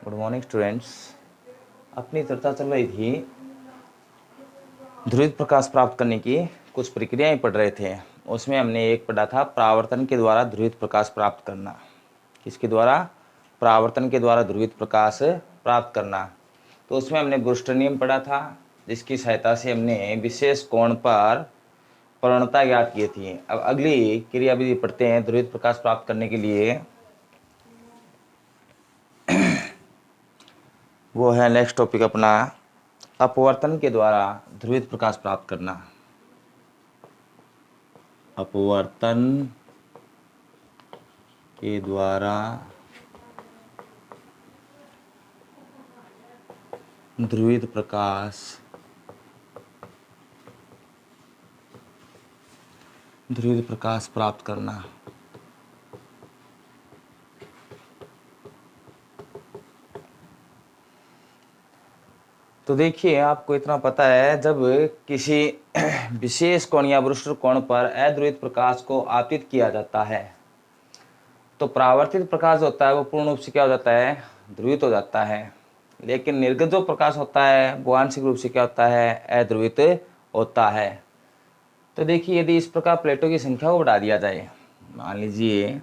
Good morning students. अपनी चर्चा चल रही थी ध्रुवित प्रकाश प्राप्त करने की कुछ प्रक्रियाएं पढ़ रहे थे। उसमें हमने एक पढ़ा था परावर्तन के द्वारा ध्रुवित प्रकाश प्राप्त करना। किसके द्वारा? परावर्तन के द्वारा ध्रुवित प्रकाश प्राप्त करना। तो उसमें हमने ब्रूस्टर नियम पढ़ा था, जिसकी सहायता से हमने विशेष कोण पर प्रवणता ज्ञात की थी। अब अगली क्रियाविधि पढ़ते हैं ध्रुवित प्रकाश प्राप्त करने के लिए। वो है नेक्स्ट टॉपिक अपना, अपवर्तन के द्वारा ध्रुवित प्रकाश प्राप्त करना। अपवर्तन के द्वारा ध्रुवित प्रकाश प्राप्त करना। तो देखिए, आपको इतना पता है, जब किसी विशेष कोण या ब्रूस्टर कोण पर अध्रुवित प्रकाश को आपतित किया जाता है तो परावर्तित प्रकाश जो होता है वो पूर्ण रूप से क्या हो जाता है? ध्रुवित हो जाता है। लेकिन निर्गत जो प्रकाश होता है वो आंशिक रूप से क्या होता है? अध्रुवित होता है। तो देखिए, यदि इस प्रकार प्लेटों की संख्या को बढ़ा दिया जाए, मान लीजिए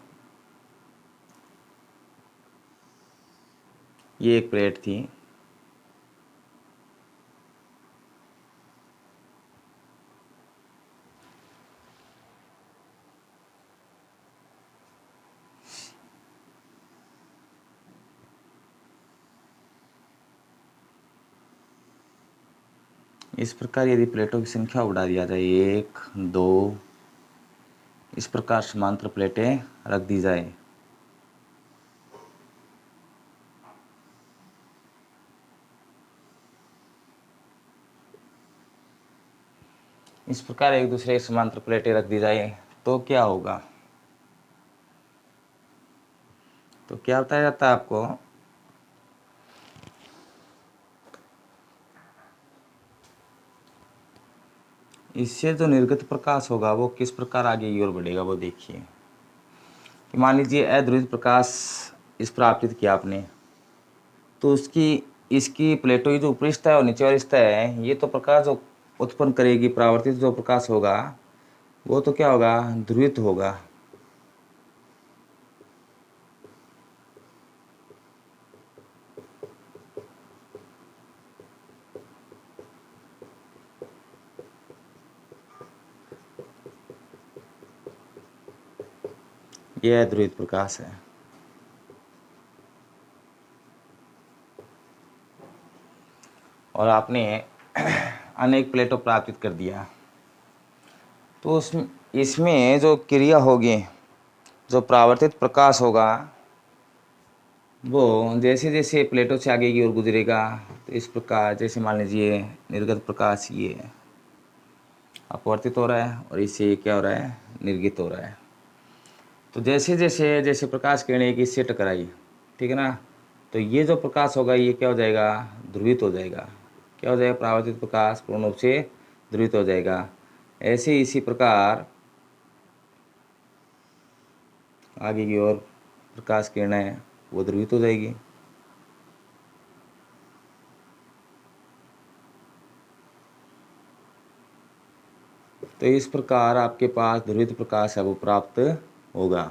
ये एक प्लेट थी, इस प्रकार यदि प्लेटों की संख्या बढ़ा दिया जाए, 1, 2, इस प्रकार समांतर प्लेटें रख दी जाए, इस प्रकार एक दूसरे समांतर प्लेटें रख दी जाए तो क्या होगा? तो क्या बताया जाता है आपको? इससे जो निर्गत प्रकाश होगा वो किस प्रकार आगे की ओर बढ़ेगा, वो देखिए। कि मान लीजिए अध्रुवित प्रकाश इस पर आपतित किया आपने, तो इसकी प्लेटों की जो ऊपरी सतह है और नीचे वाली सतह है, ये तो प्रकाश जो उत्पन्न करेगी, परावर्तित जो प्रकाश होगा वो तो क्या होगा? ध्रुवित होगा। यह ध्रुवित प्रकाश है। और आपने अनेक प्लेटों पर आपतित कर दिया, तो इसमें जो क्रिया होगी, जो परावर्तित प्रकाश होगा, वो जैसे जैसे प्लेटों से आगे की ओर गुजरेगा, तो इस प्रकार, जैसे मान लीजिए निर्गत प्रकाश ये अपवर्तित हो रहा है और इससे ये क्या हो रहा है? निर्गित हो रहा है। तो जैसे जैसे जैसे प्रकाश किरण एक इससे टकराई, ठीक है ना, तो ये जो प्रकाश होगा ये क्या हो जाएगा? ध्रुवित हो जाएगा। क्या हो जाएगा? परावर्तित प्रकाश पूर्ण रूप से ध्रुवित हो जाएगा। ऐसे इसी प्रकार आगे की ओर प्रकाश किरणें वो ध्रुवित हो जाएगी। तो इस प्रकार आपके पास ध्रुवित प्रकाश है वो प्राप्त होगा।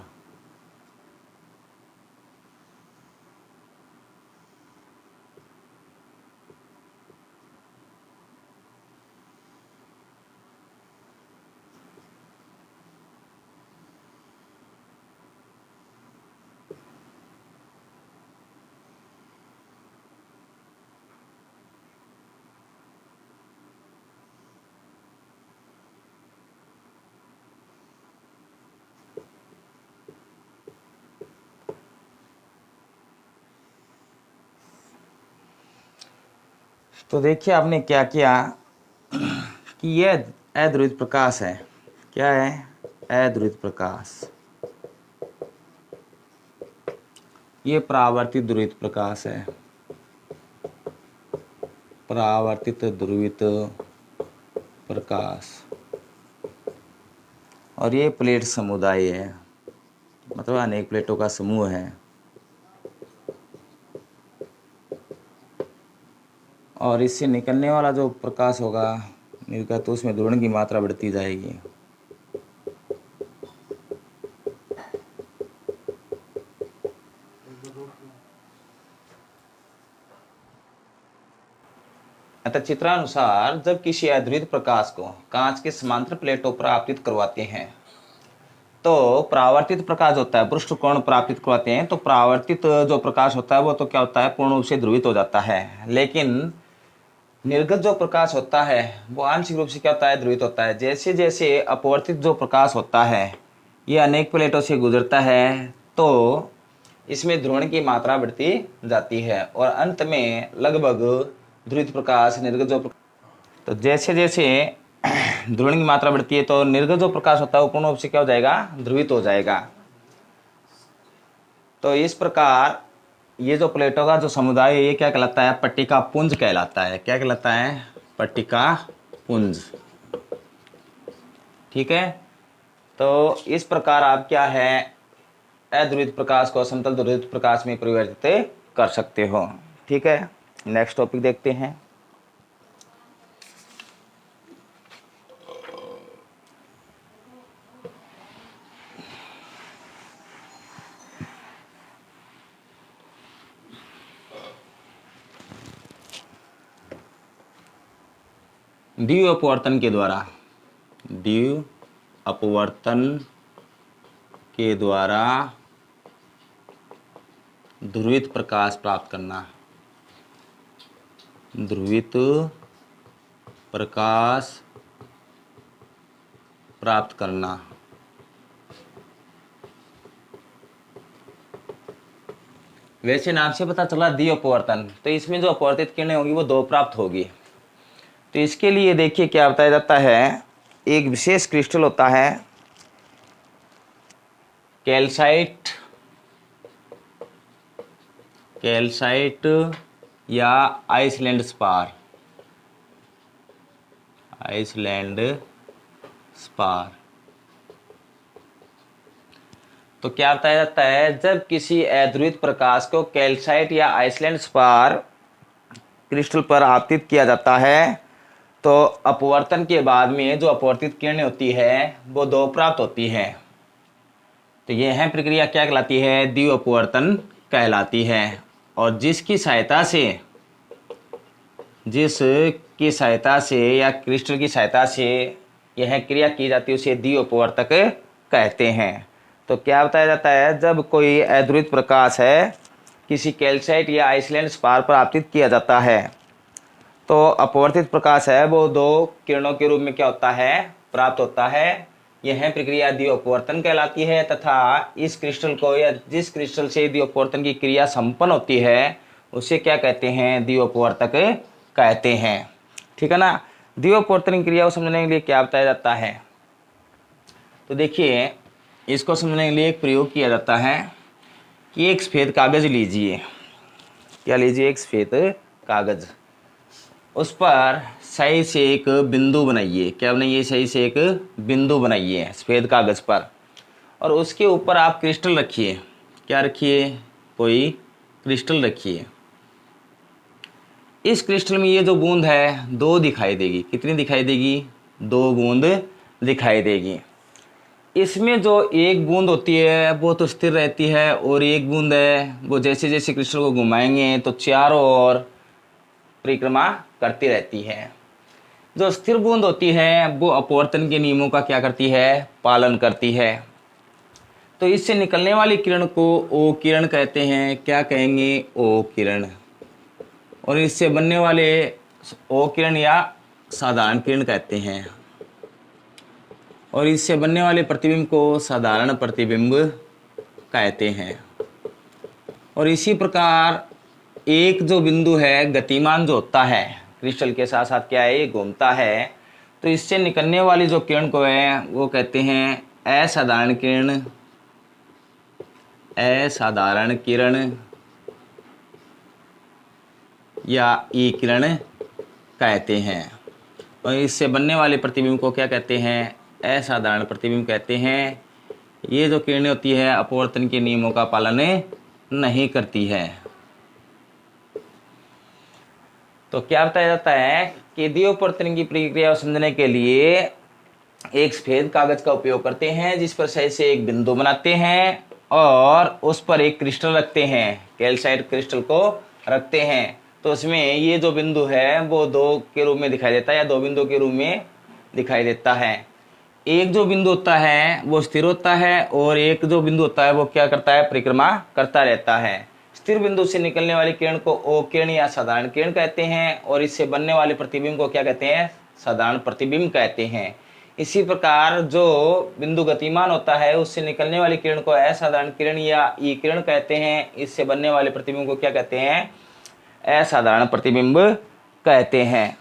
तो देखिए आपने क्या किया कि यह अध्रुवित प्रकाश है। क्या है? अध्रुवित प्रकाश। ये परावर्तित ध्रुवित प्रकाश है, परावर्तित ध्रुवित प्रकाश। और ये प्लेट समुदाय है, मतलब अनेक प्लेटों का समूह है। और इससे निकलने वाला जो प्रकाश होगा निर्गत, तो उसमें ध्रुवण की मात्रा बढ़ती जाएगी। अतः चित्रानुसार जब किसी अध्रुवित प्रकाश को कांच के समांतर प्लेटों पर आपतित करवाते हैं तो परावर्तित प्रकाश होता है, पृष्ठ कोण परावर्तित करवाते हैं तो परावर्तित जो प्रकाश होता है वो तो क्या होता है, पूर्ण रूप से ध्रुवित हो जाता है। लेकिन निर्गत जो प्रकाश होता है वो आंशिक रूप से क्या होता है, ध्रुवित होता है। जैसे जैसे अपवर्तित जो प्रकाश होता है ये अनेक प्लेटों से गुजरता है तो इसमें ध्रुवण की मात्रा बढ़ती जाती है और अंत में लगभग ध्रुवित प्रकाश निर्गत जो, तो जैसे जैसे ध्रुवण की मात्रा बढ़ती है तो निर्गत जो प्रकाश होता है वो पूर्ण रूप से क्या हो जाएगा, ध्रुवित हो जाएगा। तो इस प्रकार ये जो प्लेटों का जो समुदाय है ये क्या कहलाता है, पट्टिका पुंज कहलाता है। क्या कहलाता है, पट्टिका पुंज। ठीक है, तो इस प्रकार आप क्या है, अध्रुवित प्रकाश को समतल ध्रुवित प्रकाश में परिवर्तित कर सकते हो। ठीक है, नेक्स्ट टॉपिक देखते हैं। द्विव अपवर्तन के द्वारा, द्विव अपवर्तन के द्वारा ध्रुवित प्रकाश प्राप्त करना, ध्रुवित प्रकाश प्राप्त करना। वैसे नाम से पता चला द्विव अपवर्तन, तो इसमें जो अपवर्तित किरणें होगी वो दो प्राप्त होगी। तो इसके लिए देखिए क्या बताया जाता है, एक विशेष क्रिस्टल होता है कैल्साइट, कैल्साइट या आइसलैंड स्पार, आइसलैंड स्पार। तो क्या बताया जाता है, जब किसी अध्रुवित प्रकाश को कैल्साइट या आइसलैंड स्पार क्रिस्टल पर आपतित किया जाता है तो अपवर्तन के बाद में जो अपवर्तित किरणें होती है वो दो प्राप्त होती है। तो यह प्रक्रिया क्या कहलाती है, द्विव अपवर्तन कहलाती है। और जिसकी सहायता से या क्रिस्टल की सहायता से यह क्रिया की जाती है उसे द्विव अपवर्तक कहते हैं। तो क्या बताया जाता है, जब कोई अध्रुवित प्रकाश है किसी कैल्साइट या आइसलैंड स्पार पर आपतित किया जाता है तो अपवर्तित प्रकाश है वो दो किरणों के रूप में क्या होता है, प्राप्त होता है। यह प्रक्रिया द्विव अपवर्तन कहलाती है तथा इस क्रिस्टल को या जिस क्रिस्टल से द्विव अपवर्तन की क्रिया संपन्न होती है उसे क्या कहते हैं, द्विव अपवर्तक कहते हैं। ठीक है ना। द्विव अपवर्तन की क्रिया को समझने के लिए क्या बताया जाता है, तो देखिए इसको समझने के लिए एक प्रयोग किया जाता है कि एक सफ़ेद कागज लीजिए, क्या लीजिए, एक सफ़ेद कागज, उस पर सही से एक बिंदु बनाइए। क्या बनाइए, सही से एक बिंदु बनाइए सफ़ेद कागज पर, और उसके ऊपर आप क्रिस्टल रखिए। क्या रखिए, कोई क्रिस्टल रखिए। इस क्रिस्टल में ये जो बूंद है दो दिखाई देगी। कितनी दिखाई देगी, दो बूंद दिखाई देगी। इसमें जो एक बूंद होती है वो तो स्थिर रहती है और एक बूंद है वो जैसे जैसे क्रिस्टल को घुमाएंगे तो चारों ओर परिक्रमा करती रहती है। जो स्थिर बूंद होती है वो अपवर्तन के नियमों का क्या करती है, पालन करती है। तो इससे निकलने वाली किरण को ओ किरण कहते हैं। क्या कहेंगे, ओ किरण। और इससे बनने वाले ओ किरण या साधारण किरण कहते हैं। और इससे बनने वाले प्रतिबिंब को साधारण प्रतिबिंब कहते हैं। और इसी प्रकार एक जो बिंदु है गतिमान जो होता है क्रिस्टल के साथ साथ क्या है, ये घूमता है। तो इससे निकलने वाली जो किरण को है वो कहते हैं असाधारण किरण, असाधारण किरण या ई किरण कहते हैं। और इससे बनने वाले प्रतिबिंब को क्या कहते हैं, असाधारण प्रतिबिंब कहते हैं। ये जो किरणें होती है अपवर्तन के नियमों का पालन नहीं करती है। तो क्या बताया जाता है कि द्विपरिवर्तन की प्रक्रिया को समझने के लिए एक सफेद कागज का उपयोग करते हैं, जिस पर सही से एक बिंदु बनाते हैं और उस पर एक क्रिस्टल रखते हैं, कैल्साइट क्रिस्टल को रखते हैं। तो उसमें ये जो बिंदु है वो 2 के रूप में दिखाई देता है या 2 बिंदु के रूप में दिखाई देता है। एक जो बिंदु होता है वो स्थिर होता है और एक जो बिंदु होता है वो क्या करता है, परिक्रमा करता रहता है। स्थिर बिंदु से निकलने वाली किरण को ओ किरण या साधारण किरण कहते हैं और इससे बनने वाले प्रतिबिंब को क्या कहते हैं, साधारण प्रतिबिंब कहते हैं। इसी प्रकार जो बिंदु गतिमान होता है उससे निकलने वाली किरण को असाधारण किरण या ई किरण कहते हैं। इससे बनने वाले प्रतिबिंब को क्या कहते हैं, असाधारण प्रतिबिंब कहते हैं।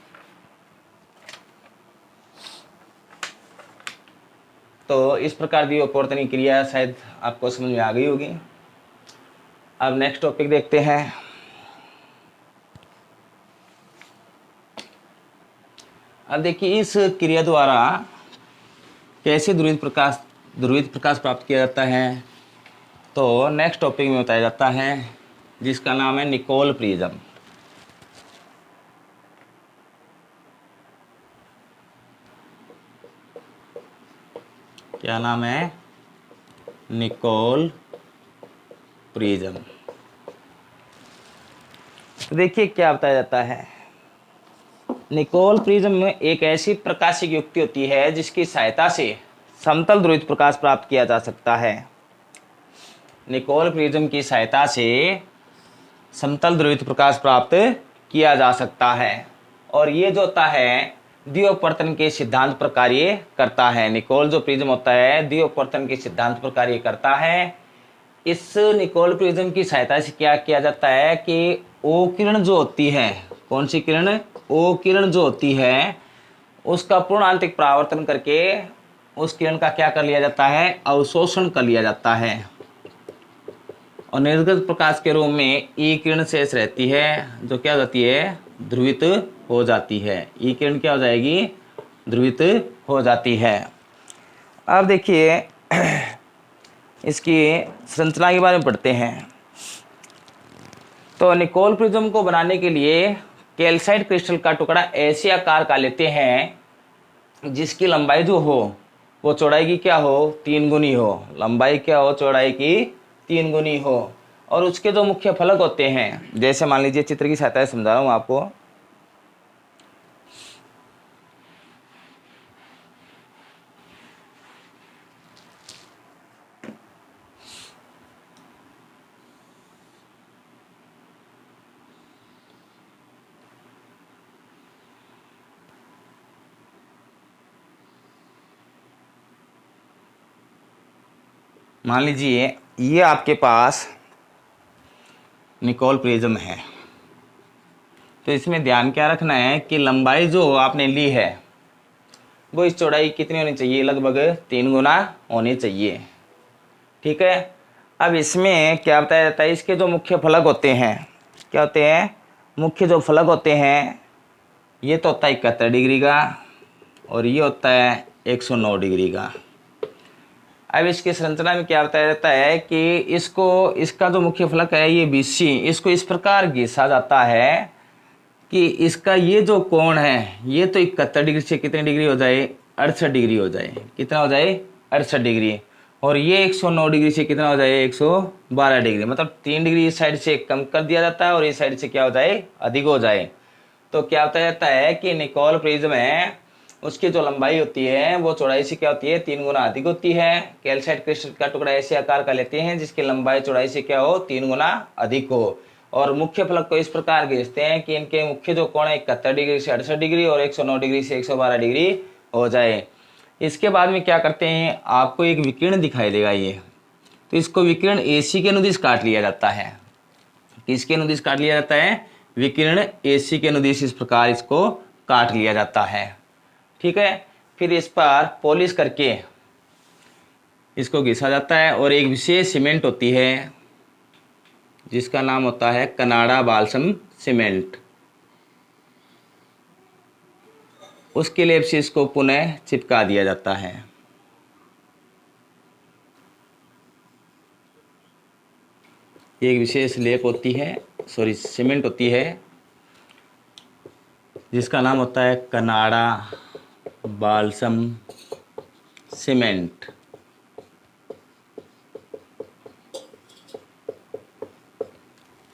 तो इस प्रकार की अपवर्तन क्रिया शायद आपको समझ में आ गई होगी। अब नेक्स्ट टॉपिक देखते हैं। अब देखिए इस क्रिया द्वारा कैसे ध्रुवित प्रकाश प्राप्त किया जाता है। तो नेक्स्ट टॉपिक में बताया जाता है, जिसका नाम है निकोल प्रिज्म। क्या नाम है, निकोल प्रिज्म। तो देखिए क्या बताया जाता है, निकोल प्रिज्म में एक ऐसी प्रकाशिक युक्ति होती है जिसकी सहायता से समतल ध्रुवित प्रकाश प्राप्त किया जा सकता है। निकोल प्रिज्म की सहायता से समतल ध्रुवित प्रकाश प्राप्त किया जा सकता है और ये जो होता है द्विपरिवर्तन के सिद्धांत पर कार्य करता है। निकोल जो प्रिज्म होता है द्विपरिवर्तन के सिद्धांत पर कार्य करता है। इस निकोल प्रिज्म की सहायता से क्या किया जाता है कि ओ किरण जो होती है, कौन सी किरण, ओ किरण जो होती है उसका पूर्ण आंतरिक परावर्तन करके उस किरण का क्या कर लिया जाता है, अवशोषण कर लिया जाता है और निर्गत प्रकाश के रूप में ई किरण शेष रहती है, जो क्या हो जाती है, ध्रुवित हो जाती है। ई किरण क्या हो जाएगी, ध्रुवित हो जाती है। अब देखिए इसकी संरचना के बारे में पढ़ते हैं। तो निकोल प्रिज्म को बनाने के लिए कैल्साइट क्रिस्टल का टुकड़ा ऐसे आकार का लेते हैं जिसकी लंबाई जो हो वो चौड़ाई की क्या हो, 3 गुनी हो। लंबाई क्या हो, चौड़ाई की 3 गुनी हो। और उसके जो मुख्य फलक होते हैं, जैसे मान लीजिए चित्र की सहायता से समझा रहा हूँ आपको। मान लीजिए ये आपके पास निकोल प्रिज्म है, तो इसमें ध्यान क्या रखना है कि लंबाई जो आपने ली है वो इस चौड़ाई कितनी होनी चाहिए, लगभग 3 गुना होनी चाहिए। ठीक है। अब इसमें क्या बताया जाता है, इसके जो मुख्य फलक होते हैं, क्या होते हैं, मुख्य जो फलक होते हैं, ये तो होता है 71 डिग्री का और ये होता है 109 डिग्री का। अब इसकी संरचना में क्या बताया जाता है कि इसका जो मुख्य फलक है ये BC, इसको इस प्रकार घिसा जाता है कि इसका ये जो कोण है ये तो 71 डिग्री से कितनी डिग्री हो जाए, 68 डिग्री हो जाए। कितना हो जाए, 68 डिग्री। और ये 109 डिग्री से कितना हो जाए, 112 डिग्री। मतलब 3 डिग्री इस साइड से कम कर दिया जाता है और इस साइड से क्या हो जाए, अधिक हो जाए। तो क्या बताया जाता है कि निकोल प्रिज्म है उसकी जो लंबाई होती है वो चौड़ाई से क्या होती है, 3 गुना अधिक होती है। कैल्साइट क्रिस्टल का टुकड़ा ऐसे आकार का लेते हैं जिसकी लंबाई चौड़ाई से क्या हो, 3 गुना अधिक हो। और मुख्य फलक को इस प्रकार खींचते हैं कि इनके मुख्य जो कोण है 71 डिग्री से 68 डिग्री और 109 डिग्री से 112 डिग्री हो जाए। इसके बाद में क्या करते हैं, आपको एक विकिरण दिखाई देगा ये, तो इसको विकिरण AC के अनुदिश काट लिया जाता है। किसके अनुदिश काट लिया जाता है, विकिरण AC के अनुदिश इस प्रकार इसको काट लिया जाता है। ठीक है। फिर इस पर पॉलिश करके इसको घिसा जाता है और एक विशेष सीमेंट होती है जिसका नाम होता है कनाडा बाल्सम सीमेंट, उसके लेप से इसको पुनः चिपका दिया जाता है। एक विशेष लेप होती है, सीमेंट होती है जिसका नाम होता है कनाडा बाल्सम सीमेंट।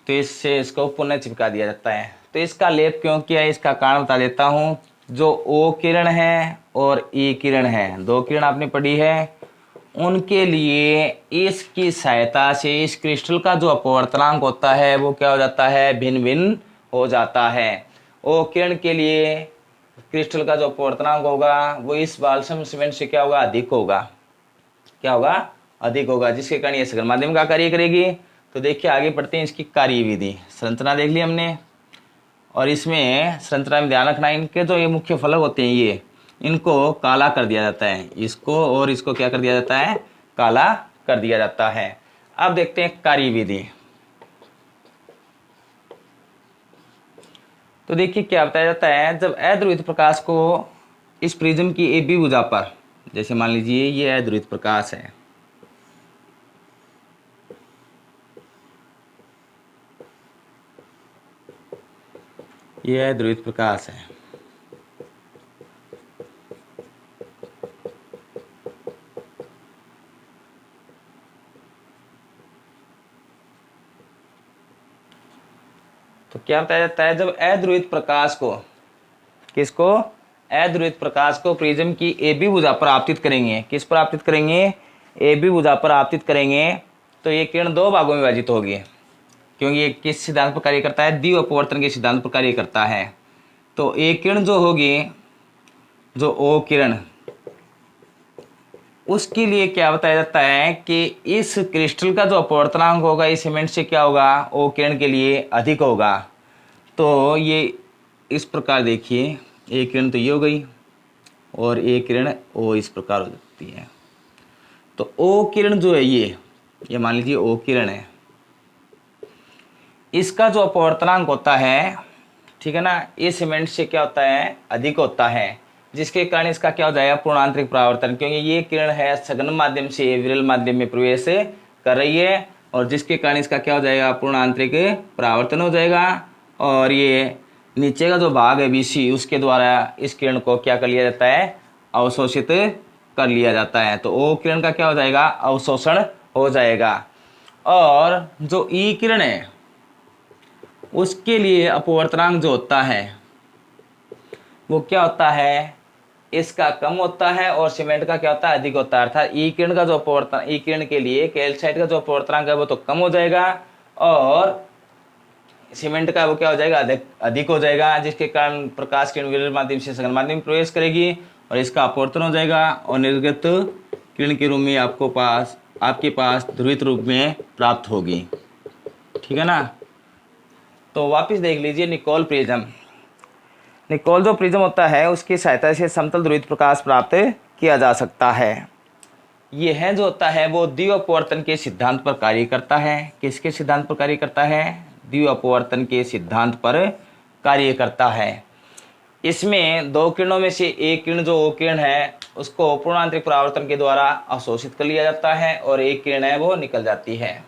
तो इससे इसको पुनः चिपका दिया जाता है। तो इसका लेप क्यों किया है, इसका कारण बता देता हूँ। जो O किरण है और E किरण है, दो किरण आपने पढ़ी है, उनके लिए इसकी सहायता से इस क्रिस्टल का जो अपवर्तनांक होता है वो क्या हो जाता है, भिन्न भिन्न हो जाता है। O किरण के लिए क्रिस्टल का जो अपवर्तनांक होगा वो इस बाल्सम सीमेंट से क्या होगा, अधिक होगा। क्या होगा, अधिक होगा, जिसके कारण ये सघन माध्यम का कार्य करेगी। तो देखिए आगे बढ़ते हैं, इसकी कार्य विधि। संरचना देख ली हमने, और इसमें संरचना में ध्यान रखना, इनके जो ये मुख्य फलक होते हैं ये, इनको काला कर दिया जाता है, इसको और इसको क्या कर दिया जाता है, काला कर दिया जाता है। अब देखते हैं कार्य विधि। तो देखिए क्या बताया जाता है, जब अध्रुवित प्रकाश को इस प्रिज्म की ए बी भुजा पर, जैसे मान लीजिए ये अध्रुवित प्रकाश है, ये ध्रुवित प्रकाश है। तो क्या बताया जाता है, जब अध्रुवित प्रकाश को, किसको, अध्रुवित प्रकाश को प्रिज्म की ए बी भुजा पर आपतित करेंगे, किस पर आपतित करेंगे, ए बी भुजा पर आपतित करेंगे, तो ये किरण दो भागों में विभाजित होगी। क्योंकि ये किस सिद्धांत पर कार्य करता है, द्वि अपवर्तन के सिद्धांत पर कार्य करता है। तो एक किरण जो होगी, जो ओ किरण, उसके लिए क्या बताया जाता है कि इस क्रिस्टल का जो अपवर्तनांक होगा इस सीमेंट से क्या होगा, ओ किरण के लिए अधिक होगा। तो ये इस प्रकार देखिए, एक किरण तो ये हो गई और एक किरण ओ इस प्रकार हो जाती है। तो ओ किरण जो है ये मान लीजिए ओ किरण है, इसका जो अपवर्तनांक होता है, ठीक है ना, इस सीमेंट से क्या होता है, अधिक होता है, जिसके कारण इसका क्या हो जाएगा, पूर्णांतरिक परावर्तन। क्योंकि ये किरण है सघन माध्यम से विरल माध्यम में प्रवेश कर रही है, और जिसके कारण इसका क्या हो जाएगा, पूर्णांतरिक परावर्तन हो जाएगा। और ये नीचे का जो भाग है BC, उसके द्वारा इस किरण को क्या कर लिया जाता है, अवशोषित कर लिया जाता है। तो O किरण का क्या हो जाएगा, अवशोषण हो जाएगा। और जो E किरण है उसके लिए अपवर्तनांक जो होता है वो क्या होता है, इसका कम होता है, और सीमेंट का क्या होता है, अधिक होता है। अर्थात ई किरण का जो अपवर्तन, ई किरण के लिए कैल्साइट का जो अपवर्तनांक है वो तो कम हो जाएगा, और सीमेंट का वो क्या हो जाएगा, अधिक हो जाएगा, जिसके कारण प्रकाश किरण विरल माध्यम से सघन माध्यम में प्रवेश करेगी और इसका अपवर्तन हो जाएगा, और निर्गत किरण के रूप में आपके पास ध्रुवित रूप में प्राप्त होगी। ठीक है ना। तो वापिस देख लीजिए निकोल प्रिज्म। निकोल जो प्रिज्म होता है उसकी सहायता से समतल ध्रुवित प्रकाश प्राप्त किया जा सकता है। यह जो होता है वो द्वि अपवर्तन के सिद्धांत पर कार्य करता है। किसके सिद्धांत पर कार्य करता है, द्वि अपवर्तन के सिद्धांत पर कार्य करता है। इसमें दो किरणों में से एक किरण जो ओ किरण है उसको पूर्णांतरिक परावर्तन के द्वारा अवशोषित कर लिया जाता है, और एक किरण है वो निकल जाती है।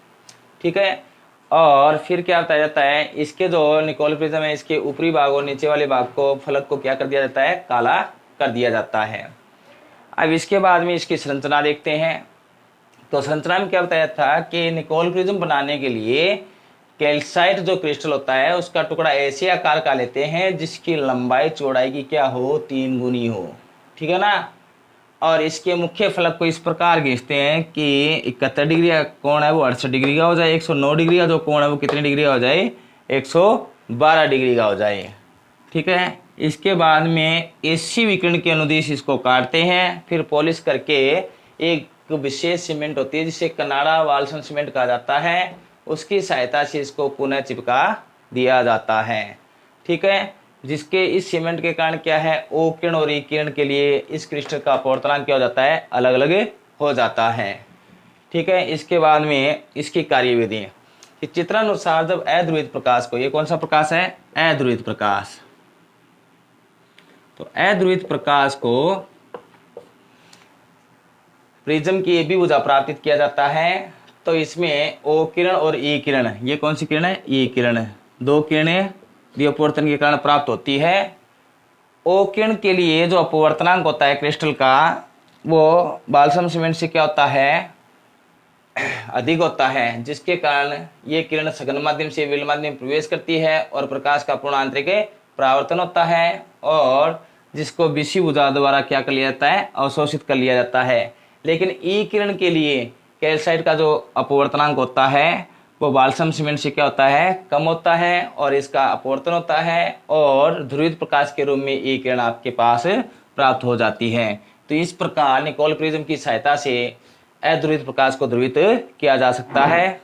ठीक है। और फिर क्या बताया जाता है, इसके जो निकोल प्रिज्म है इसके ऊपरी भाग और नीचे वाले भाग को, फलक को क्या कर दिया जाता है, काला कर दिया जाता है। अब इसके बाद में इसकी संरचना देखते हैं। तो संरचना में क्या बताया था कि निकोल प्रिज्म बनाने के लिए कैल्साइट जो क्रिस्टल होता है उसका टुकड़ा ऐसे आकार का लेते हैं जिसकी लंबाई चौड़ाई की क्या हो, 3 गुनी हो। ठीक है ना। और इसके मुख्य फलक को इस प्रकार खींचते हैं कि 71 डिग्री का कोण है वो 68 डिग्री का हो जाए, 109 डिग्री का जो कोण है वो कितनी डिग्री का हो जाए, 112 डिग्री का हो जाए। ठीक है। इसके बाद में AC विकिरण के अनुदिश इसको काटते हैं, फिर पॉलिश करके एक विशेष सीमेंट होती है जिसे कनाडा बाल्सम सीमेंट कहा जाता है, उसकी सहायता से इसको पुनः चिपका दिया जाता है। ठीक है। जिसके इस सीमेंट के कारण क्या है, O किरण और E किरण के लिए इस क्रिस्टल का अपवर्तनांक क्या हो जाता है, अलग अलग हो जाता है। ठीक है। इसके बाद में इसकी कार्यविधि कि चित्रानुसार जब अध्रुवित प्रकाश को, ये कौन सा प्रकाश है, अध्रुवित प्रकाश, तो अध्रुवित प्रकाश को प्रिज्म की AB भुजा प्राप्त किया जाता है। तो इसमें O किरण और E किरण, ये कौन सी किरण है, E किरण, दो किरणें द्वि अपवर्तन के कारण प्राप्त होती है। ओ किरण के लिए जो अपवर्तनांक होता है क्रिस्टल का वो बाल्सम सीमेंट से क्या होता है, अधिक होता है, जिसके कारण ये किरण सघन माध्यम से विरल माध्यम में प्रवेश करती है और प्रकाश का पूर्ण आंतरिक परावर्तन होता है, और जिसको विषुव ऊर्जा द्वारा क्या कर लिया जाता है, अवशोषित कर लिया जाता है। लेकिन ई किरण के लिए कैल्साइट का जो अपवर्तनांक होता है वो बाल्सम सीमेंट से क्या होता है, कम होता है, और इसका अपवर्तन होता है और ध्रुवित प्रकाश के रूप में ई किरण आपके पास प्राप्त हो जाती है। तो इस प्रकार निकोल प्रिज्म की सहायता से अध्रुवित प्रकाश को ध्रुवित किया जा सकता है।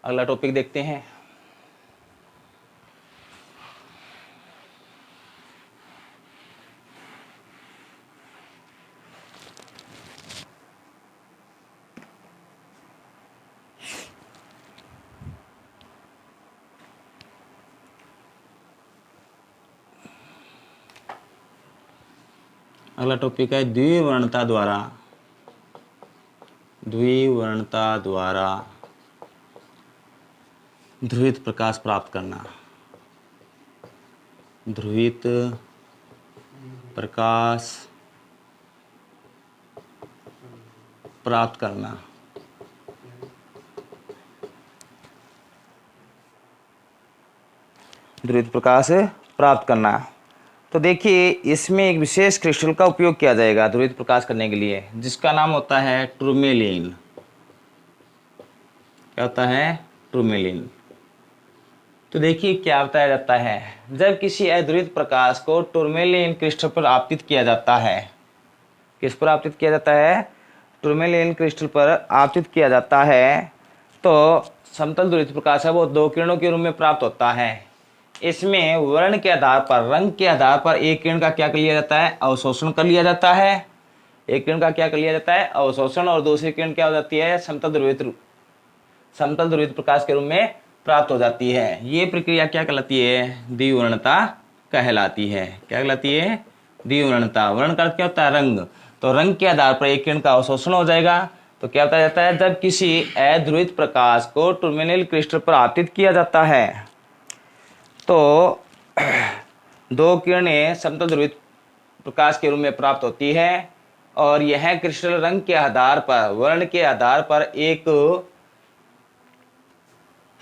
अगला टॉपिक देखते हैं। अगला टॉपिक है द्विवर्णता द्वारा ध्रुवित प्रकाश प्राप्त करना। ध्रुवित प्रकाश प्राप्त करना। ध्रुवित प्रकाश प्राप्त करना। तो देखिए इसमें एक विशेष क्रिस्टल का उपयोग किया जाएगा ध्रुवित प्रकाश करने के लिए, जिसका नाम होता है टूरमेलिन। क्या होता है, टूरमेलिन। तो देखिए क्या बताया जाता है, जब किसी अध्रुवित प्रकाश को टूरमेलिन क्रिस्टल पर आपतित किया जाता है, किस पर आपतित किया जाता है, टूरमेलिन क्रिस्टल पर आपतित किया जाता है, तो समतल ध्रुवित प्रकाश है वो दो किरणों के रूप में प्राप्त होता है। इसमें वर्ण के आधार पर, रंग के आधार पर एक किरण का क्या कर लिया जाता है, अवशोषण कर लिया जाता है। एक किरण का क्या कर लिया जाता है, अवशोषण, और दूसरी किरण क्या हो जाती है, समतल ध्रुवित प्रकाश के रूप में प्राप्त हो जाती है। ये प्रक्रिया क्या कहलाती है, द्विवर्णता कहलाती है। क्या कहलाती है, द्विवर्णता। वर्ण का अर्थ क्या होता है, रंग। तो रंग के आधार पर एक किरण का अवशोषण हो जाएगा। तो क्या बताया जाता है, जब किसी अध्रुवित प्रकाश को टूरमेलिन क्रिस्टल पर आपतित किया जाता है तो दो किरणें समतल ध्रुवित प्रकाश के रूप में प्राप्त होती है, और यह क्रिस्टल रंग के आधार पर, वर्ण के आधार पर एक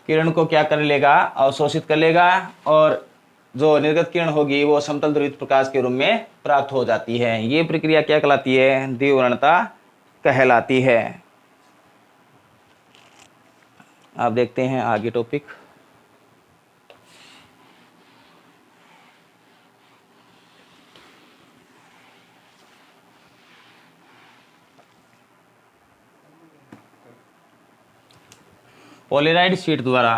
किरण को क्या कर लेगा, अवशोषित कर लेगा, और जो निर्गत किरण होगी वो समतल ध्रुवित प्रकाश के रूप में प्राप्त हो जाती है। ये प्रक्रिया क्या कहलाती है, द्विवर्णता कहलाती है। आप देखते हैं आगे टॉपिक। पोलेराइड शीट द्वारा,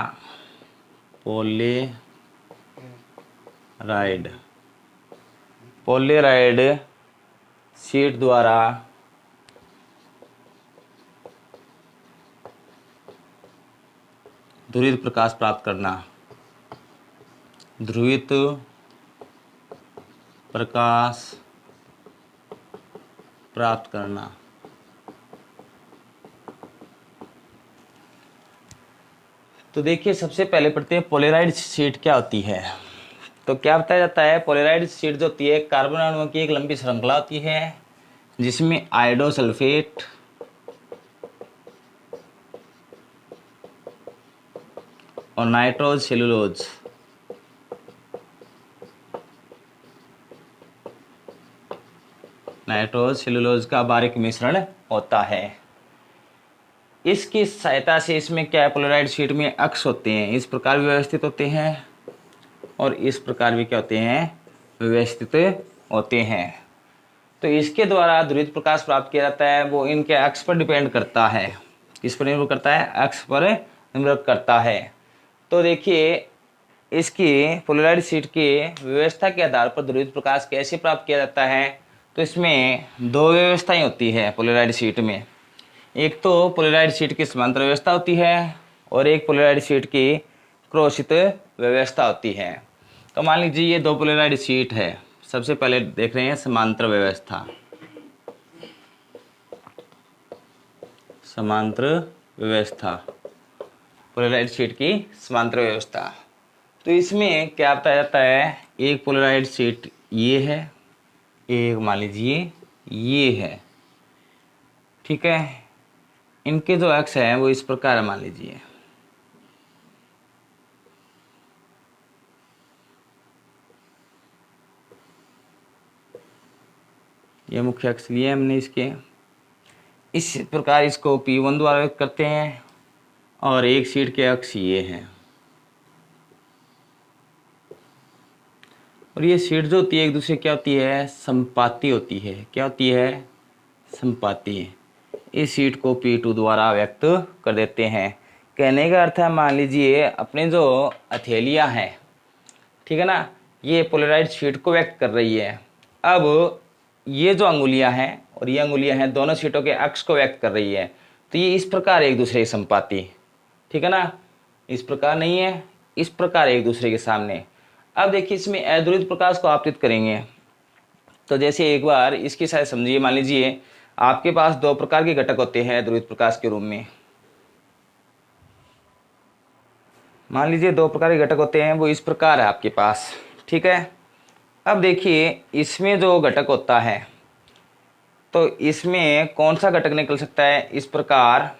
पोलेराइड शीट द्वारा ध्रुवित प्रकाश प्राप्त करना। ध्रुवित प्रकाश प्राप्त करना। तो देखिए सबसे पहले पढ़ते हैं पोलेराइड शीट क्या होती है। तो क्या बताया जाता है, पोलेराइड शीट जो होती है कार्बन अणुओं की एक लंबी श्रृंखला होती है, जिसमें आयोडो सल्फेट और नाइट्रोज सेलुलोज का बारीक मिश्रण होता है। इसकी सहायता से इसमें क्या है, पोलेराइड शीट में अक्ष होते हैं, इस प्रकार व्यवस्थित होते हैं, और इस प्रकार भी क्या होते हैं, व्यवस्थित होते हैं। तो इसके द्वारा ध्रुवित प्रकाश प्राप्त किया जाता है, वो इनके अक्ष पर डिपेंड करता है। किस पर निर्भर करता है, अक्ष पर निर्भर करता है। तो देखिए इसकी पोलेराइड शीट की व्यवस्था के आधार पर ध्रुवित प्रकाश कैसे प्राप्त किया जाता है। तो इसमें दो व्यवस्थाएं होती है पोलेराइड शीट में। एक तो पोलेराइड शीट की समांतर व्यवस्था होती है, और एक पोलेराइड शीट की क्रोशित व्यवस्था होती है। तो मान लीजिए ये दो पोलेराइड शीट है। सबसे पहले देख रहे हैं समांतर व्यवस्था। समांतर व्यवस्था, पोलराइज्ड शीट की समांतर व्यवस्था। तो इसमें क्या बताया जाता है, एक पोलराइज्ड शीट ये है, एक मान लीजिए ये है, ठीक है। इनके जो अक्ष है वो इस प्रकार मान लीजिए, ये मुख्य अक्ष लिए हमने इसके, इस प्रकार इसको P1 द्वारा व्यक्त करते हैं और एक शीट के अक्ष ये हैं। और ये शीट जो होती है एक दूसरे क्या होती है, संपाती होती है। क्या होती है, संपाती। इस शीट को P2 द्वारा व्यक्त कर देते हैं। कहने का अर्थ है, मान लीजिए अपने जो हथेलियाँ हैं, ठीक है ना, ये पोलराइज्ड शीट को व्यक्त कर रही है। अब ये जो अंगुलियां हैं और ये अंगुलियां हैं, दोनों शीटों के अक्ष को व्यक्त कर रही है। तो ये इस प्रकार एक दूसरे की संपाती, ठीक है ना, इस प्रकार नहीं है, इस प्रकार एक दूसरे के सामने। अब देखिए इसमें अध्रुवित प्रकाश को आपतित करेंगे। तो जैसे एक बार इसकी शायद समझिए, मान लीजिए आपके पास दो प्रकार के घटक होते हैं अध्रुवित प्रकाश के रूप में। मान लीजिए दो प्रकार के घटक होते हैं, वो इस प्रकार है आपके पास, ठीक है। अब देखिए इसमें जो घटक होता है, तो इसमें कौन सा घटक निकल सकता है, इस प्रकार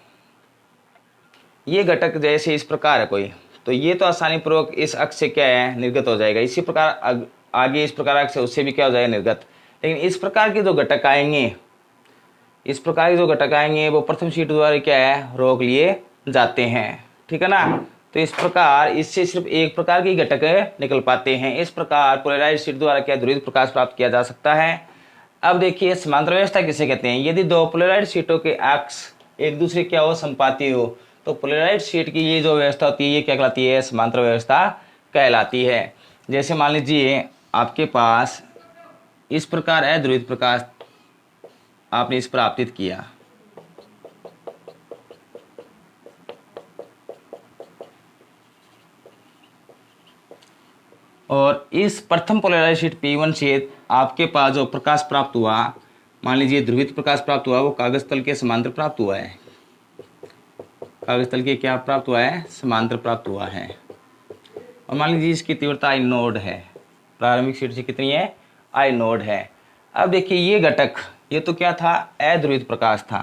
ये घटक जैसे इस प्रकार है कोई, तो ये तो आसानी पूर्वक इस अक्ष से क्या है, निर्गत हो जाएगा। इसी प्रकार आगे इस प्रकार अक्ष से उससे भी क्या हो जाएगा, निर्गत। लेकिन इस प्रकार के जो घटक आएंगे, इस प्रकार के जो घटक आएंगे वो प्रथम शीट द्वारा क्या है, रोक लिए जाते हैं, ठीक है ना। तो इस प्रकार इससे सिर्फ एक प्रकार के घटक निकल पाते हैं। इस प्रकार पोलराइज्ड शीट द्वारा क्या ध्रुवित प्रकाश प्राप्त किया जा सकता है। अब देखिए समांतर व्यवस्था किसे कहते हैं, यदि दो पोलराइज्ड शीटों के अक्ष एक दूसरे क्या हो, संपाती हो, तो पोलराइज्ड शीट की ये जो व्यवस्था होती है ये क्या कहलाती है, समांतर व्यवस्था कहलाती है। जैसे मान लीजिए आपके पास इस प्रकार है ध्रुवित प्रकाश, आपने इस पर आपतित किया, और इस प्रथम पोलराइज्ड शीट P1 से आपके पास जो प्रकाश प्राप्त हुआ, मान लीजिए ध्रुवित प्रकाश प्राप्त हुआ, वो कागज तल के समांतर प्राप्त हुआ है। कागज तल के क्या प्राप्त हुआ है, समांतर प्राप्त हुआ है। और मान लीजिए इसकी तीव्रता I नोड है, प्रारंभिक शीट से कितनी है, I नोड है। अब देखिए ये घटक, ये तो क्या था, अध्रुवित प्रकाश था,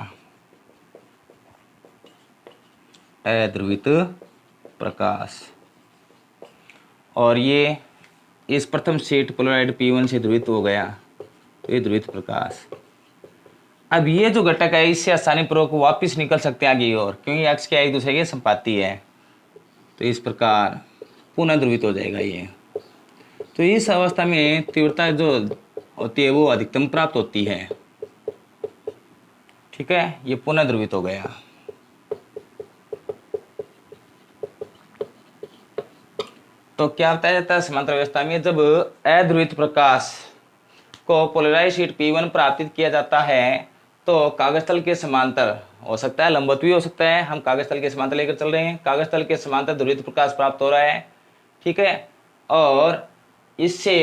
अध्रुवित प्रकाश। और ये इस प्रथम शीट पोलराइड P1 से ध्रुवित हो गया, तो ये ध्रुवित प्रकाश। अब ये जो घटक है इससे आसानी पूर्वक वापिस निकल सकते हैं आगे और, क्योंकि अक्ष क्या एक दूसरे के संपाती है। तो इस प्रकार पुनः ध्रुवित हो जाएगा ये। तो इस अवस्था में तीव्रता जो होती है वो अधिकतम प्राप्त होती है, ठीक है। ये पुनः ध्रुवित हो गया। तो क्या बताया जाता है समांतर व्यवस्था में, जब अध्रुवित प्रकाश को पोलराइज्ड शीट P1 पर आपतित किया जाता है तो कागज तल के समांतर हो सकता है, लंबवत भी हो सकता है। हम कागज तल के समांतर लेकर चल रहे हैं, कागज तल के समांतर ध्रुवित प्रकाश प्राप्त हो रहा है, ठीक है। और इससे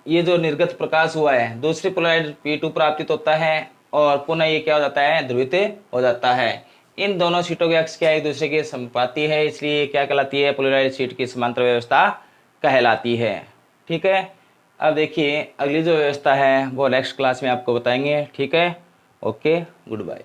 ये जो निर्गत प्रकाश हुआ है दूसरी पोलराइज्ड P2 पर आपतित होता है और पुनः ये क्या हो जाता है, ध्रुवित हो जाता है। इन दोनों शीटों के अक्ष क्या एक दूसरे के संपाती है, इसलिए क्या कहलाती है, पोलराइज्ड शीट की समांतर व्यवस्था कहलाती है, ठीक है। अब देखिए अगली जो व्यवस्था है वो नेक्स्ट क्लास में आपको बताएंगे, ठीक है। Okay, good bye.